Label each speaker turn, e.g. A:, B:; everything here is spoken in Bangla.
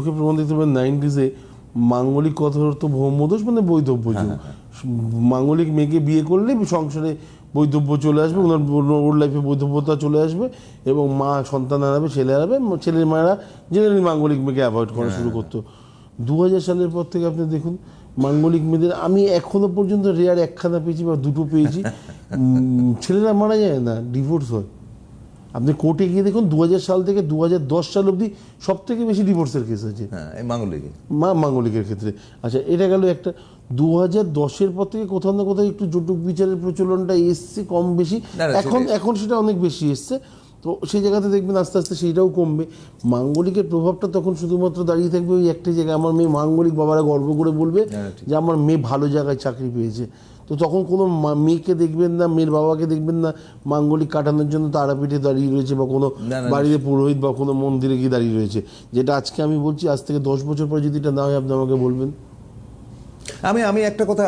A: ওকে প্রমাণ দেখতে পাবেন 90s-এ মাঙ্গলিক কথার অর্থ ভৌমদোষ মানে বৈধব্য যোগ। মাঙ্গলিক মেয়েকে বিয়ে করলে সংসারে বৈধব্য চলে আসবে, ওর লাইফে বৈধব্যতা চলে আসবে এবং মা সন্তান হারাবে, ছেলে হারাবে, ছেলের মায়েরা জেনারেলি মাঙ্গলিক মেয়েকে অ্যাভয়েড করা শুরু করতো। 2000 সালের পর থেকে আপনি দেখুন মাঙ্গলিক মেয়েদের আমি এখনো পর্যন্ত রেয়ার একখানা পেয়েছি বা দুটো পেয়েছি, ছেলেরা মারা যায় না, ডিভোর্স হয়। আপনি কোর্টে গিয়ে দেখুন 2000 সাল থেকে 2010 সাল অবধি সব থেকে বেশি ডিভোর্সের কেস আছে মাঙ্গলিকের ক্ষেত্রে। আচ্ছা, এটা গেল একটা। 2010-এর পর থেকে কোথাও না কোথাও একটু জটুক বিচারের প্রচলনটা এসছে কম বেশি, এখন সেটা অনেক বেশি এসছে। তো সেই জায়গাতে দেখবেন আস্তে আস্তে সেইটাও কমবে। মাঙ্গলিকের প্রভাবটা তখন শুধুমাত্র দাঁড়িয়ে থাকবে ওই একটি জায়গায়, আমার মেয়ে মাঙ্গলিক, বাবারা গর্ব করে বলবে যে আমার মেয়ে ভালো জায়গায় চাকরি পেয়েছে। তো তখন কোনো মেয়েকে দেখবেন না, মেয়ের বাবাকে দেখবেন না মাঙ্গলিক কাটানোর জন্য তারাপীঠে দাঁড়িয়ে রয়েছে বা কোনো বাড়িতে পুরোহিত বা কোনো মন্দিরে গিয়ে দাঁড়িয়ে রয়েছে। যেটা আজকে আমি বলছি, আজ থেকে 10 বছর পরে যদি এটা না হয় আপনি আমাকে বলবেন।
B: আমি একটা কথা